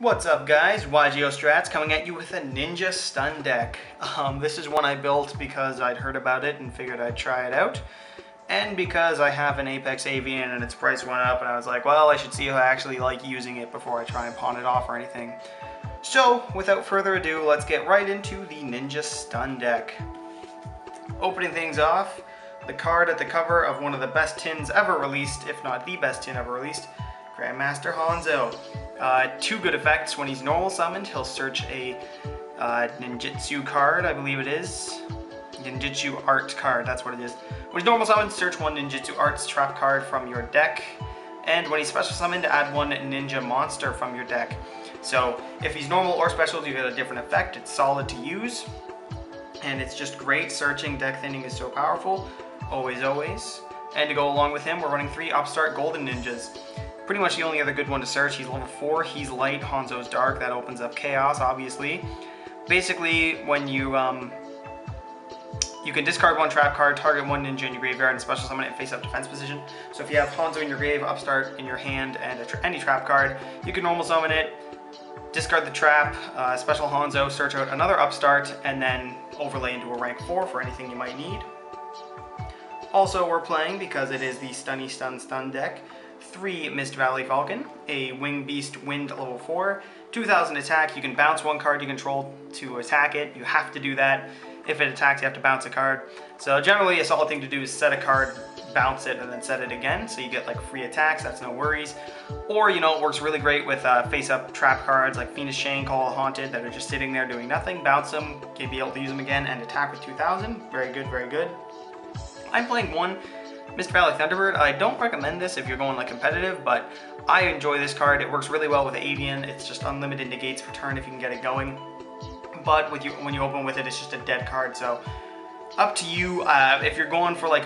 What's up guys, YGO Strats coming at you with a Ninja Stun deck. This is one I built because I'd heard about it and figured I'd try it out. And because I have an Apex Avian and its price went up and I was like, well, I should see if I actually like using it before I try and pawn it off or anything. So, without further ado, let's get right into the Ninja Stun deck. Opening things off, the card at the cover of one of the best tins ever released, if not the best tin ever released, Grandmaster Hanzo. Two good effects. When he's normal summoned, he'll search a Ninjitsu card, I believe it is. Ninjitsu Art card, that's what it is. When he's normal summoned, search one Ninjitsu Art's trap card from your deck. And when he's special summoned, add one ninja monster from your deck. So if he's normal or special, you get a different effect. It's solid to use. And it's just great. Searching deck thinning is so powerful. Always, always. And to go along with him, we're running 3 Upstart Golden Ninjas. Pretty much the only other good one to search. He's level 4, he's light, Hanzo's dark. That opens up chaos, obviously. Basically, when you can discard one trap card, target one ninja in your graveyard, and special summon it in face-up defense position. So if you have Hanzo in your grave, Upstart in your hand, and any trap card, you can normal summon it, discard the trap, special Hanzo, search out another Upstart, and then overlay into a rank 4 for anything you might need. Also, we're playing, because it is the Stunny Stun deck, 3 Mist Valley Falcon, a Wing Beast Wind level 4, 2000 attack. You can bounce one card you control to attack it. You have to do that. If it attacks, you have to bounce a card. So generally, a solid thing to do is set a card, bounce it, and then set it again. So you get like free attacks, that's no worries. Or, you know, it works really great with face-up trap cards like Fiendish Chain, Call of Haunted, that are just sitting there doing nothing. Bounce them, you'll be able to use them again, and attack with 2000. Very good, very good. I'm playing one Mist Valley Thunderbird. I don't recommend this if you're going like competitive, but I enjoy this card. It works really well with Avian. It's just unlimited negates per turn if you can get it going. But when you open with it, it's just a dead card. So up to you. If you're going for like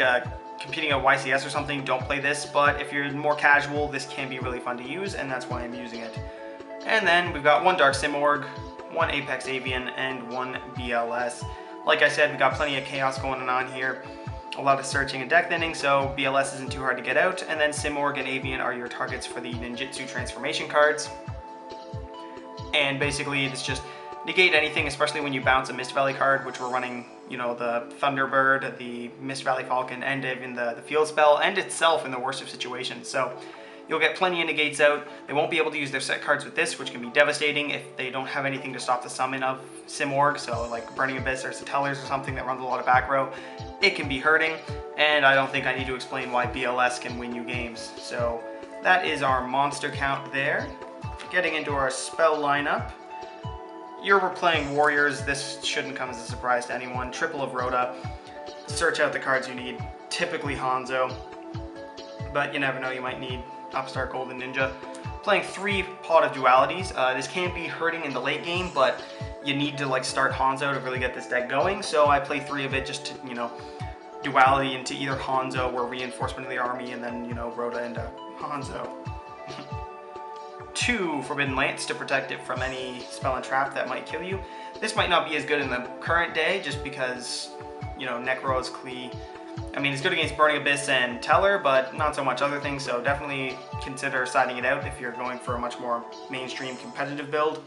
competing at YCS or something, don't play this. But if you're more casual, this can be really fun to use, and that's why I'm using it. And then we've got one Dark Simorgh, one Apex Avian, and one BLS. Like I said, we got plenty of chaos going on here. A lot of searching and deck thinning, so BLS isn't too hard to get out, and then Simorgh and Avian are your targets for the Ninjitsu Transformation cards. And basically it's just negate anything, especially when you bounce a Mist Valley card, which we're running, you know, the Thunderbird, the Mist Valley Falcon, and even the field spell, and itself in the worst of situations. So you'll get plenty of negates out. They won't be able to use their set cards with this, which can be devastating if they don't have anything to stop the summon of Simorgh, so like Burning Abyss or Satellar's or something that runs a lot of back row. It can be hurting, and I don't think I need to explain why BLS can win you games. So that is our monster count there. Getting into our spell lineup. Here we're playing Warriors. This shouldn't come as a surprise to anyone. Triple of Rhoda. Search out the cards you need. Typically Hanzo, but you never know, you might need Upstart Golden Ninja. Playing 3 Pot of Dualities. This can be hurting in the late game, but you need to like start Hanzo to really get this deck going. So I play 3 of it just to, you know, duality into either Hanzo or Reinforcement of the army, and then, you know, Rhoda into Hanzo. 2 Forbidden Lance to protect it from any spell and trap that might kill you. This might not be as good in the current day just because, you know, Necro's Klee. I mean, it's good against Burning Abyss and Teller, but not so much other things, so definitely consider siding it out if you're going for a much more mainstream competitive build.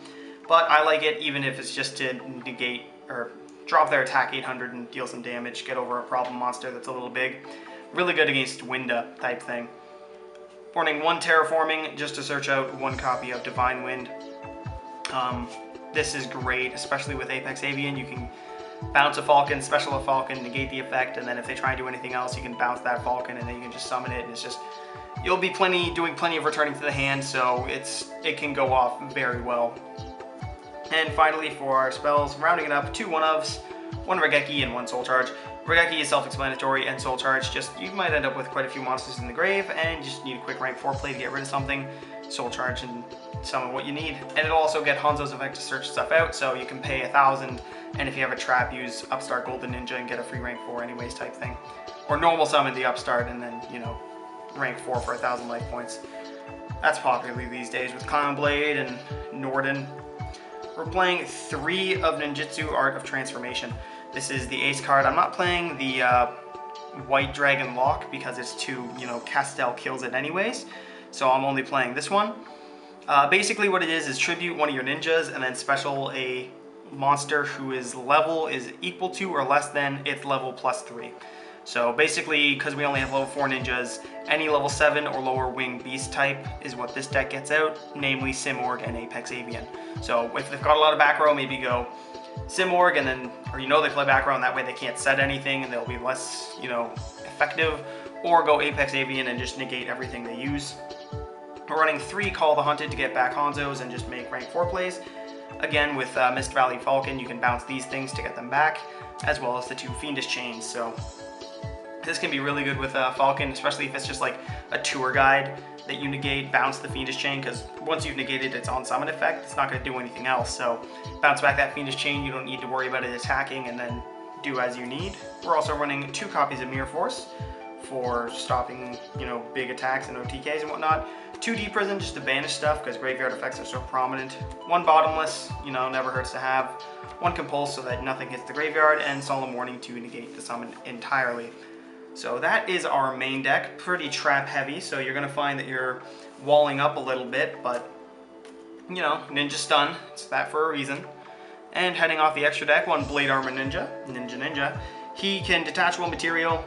But I like it even if it's just to negate or drop their attack 800 and deal some damage, get over a problem monster that's a little big. Really good against Winda type thing. Running 1 Terraforming just to search out 1 copy of Divine Wind. This is great, especially with Apex Avian. You can bounce a Falcon, special a Falcon, negate the effect, and then if they try and do anything else, you can bounce that Falcon, and then you can just summon it, and it's just, you'll be doing plenty of returning to the hand, so it can go off very well. And finally, for our spells, rounding it up, 2 1-ofs, 1 Raigeki and 1 Soul Charge. Raigeki is self-explanatory, and Soul Charge, just, you might end up with quite a few monsters in the grave, and you just need a quick rank 4 play to get rid of something. Soul Charge and summon what you need. And it'll also get Hanzo's effect to search stuff out, so you can pay 1000, and if you have a trap, use Upstart Golden Ninja and get a free rank 4 anyways type thing. Or normal summon the Upstart and then, you know, rank 4 for 1000 life points. That's popular these days with Clown Blade and Norden. We're playing 3 of Ninjitsu Art of Transformation. This is the ace card. I'm not playing the White Dragon Lock because it's too, you know, Castel kills it anyways. So I'm only playing this one. Basically what it is tribute one of your ninjas and then special a monster whose level is equal to or less than its level +3. So basically, because we only have level 4 ninjas, any level 7 or lower wing beast type is what this deck gets out, namely Simorgh and Apex Avian. So if they've got a lot of back row, maybe go Simorgh and then, or they play back row and that way they can't set anything and they'll be less, effective, or go Apex Avian and just negate everything they use. We're running 3 Call the Hunted to get back Hanzos and just make rank 4 plays. Again, with Mist Valley Falcon, you can bounce these things to get them back, as well as the 2 Fiendish Chains. So this can be really good with Falcon, especially if it's just like a tour guide that you negate, bounce the Fiendish Chain, because once you've negated its on summon effect, it's not going to do anything else. So bounce back that Fiendish Chain, you don't need to worry about it attacking, and then do as you need. We're also running 2 copies of Mirror Force for stopping, big attacks and OTKs and whatnot. 2 Deep Prison just to banish stuff because graveyard effects are so prominent. 1 Bottomless, never hurts to have. 1 Compulse so that nothing hits the graveyard, and Solemn Warning to negate the summon entirely. So that is our main deck, pretty trap heavy, so you're going to find that you're walling up a little bit, but, Ninja Stun, it's that for a reason. And heading off the extra deck, 1 Blade Armor Ninja. He can detach 1 material,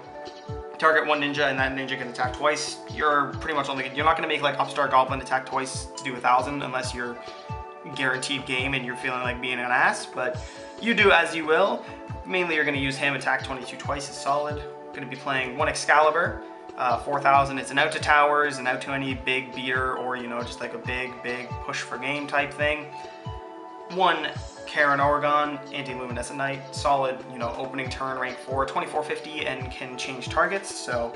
target 1 ninja, and that ninja can attack twice. You're pretty much only, you're not going to make like Upstart Goblin attack twice to do 1,000 unless you're guaranteed game and you're feeling like being an ass, but you do as you will. Mainly you're going to use him, attack 22 twice is solid. Going to be playing 1 Excalibur, 4,000. It's an out to towers, an out to any big beater, or just like a big push for game type thing. 1 Karen Oregon, Anti-Luminescent Knight, solid, opening turn, rank 4, 2450, and can change targets. So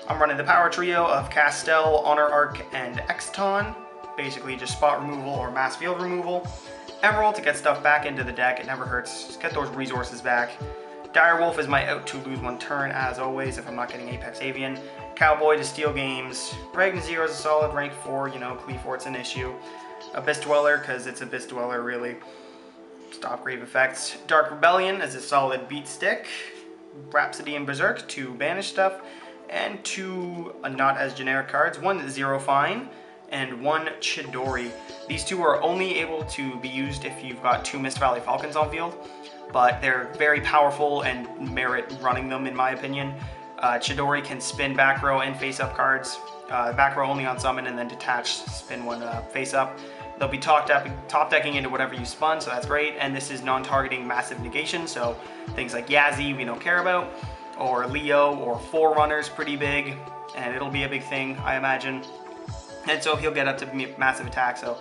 I'm running the power trio of Castel, Honor Arc, and Exton. Basically just spot removal or mass field removal. Emerald to get stuff back into the deck, it never hurts, just get those resources back. Direwolf is my out to lose 1 turn, as always, if I'm not getting Apex Avian. Cowboy to steal games. Ragnar Zero is a solid, rank 4, Cleafort's an issue. Abyss Dweller, because it's Abyss Dweller, really. Stop grave effects. Dark Rebellion is a solid beat stick. Rhapsody and Berserk to banish stuff. And 2 not as generic cards. 1 Zero Fine and 1 Chidori. These 2 are only able to be used if you've got 2 Mist Valley Falcons on field, but they're very powerful and merit running them in my opinion. Chidori can spin back row and face up cards. Back row only on summon and then detach, spin 1 face up. They'll be top decking into whatever you spun, so that's great. And this is non-targeting massive negation, so things like Yazzie we don't care about, or Leo or Forerunners pretty big, and it'll be a big thing I imagine. And so he'll get up to massive attack. So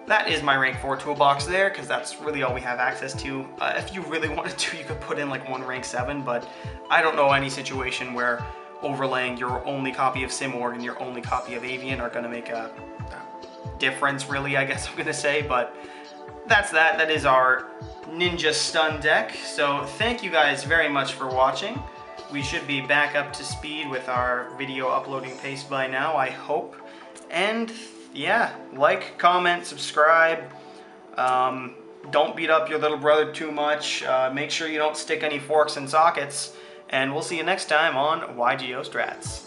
that is my rank 4 toolbox there, because that's really all we have access to. If you really wanted to, you could put in like 1 rank 7, but I don't know any situation where overlaying your only copy of Simorgh and your only copy of Avian are going to make a difference, really, I guess I'm going to say. But that's that. That is our Ninja Stun deck. So thank you guys very much for watching. We should be back up to speed with our video uploading pace by now, I hope. And yeah, like, comment, subscribe. Don't beat up your little brother too much. Make sure you don't stick any forks in sockets. And we'll see you next time on YGO Strats.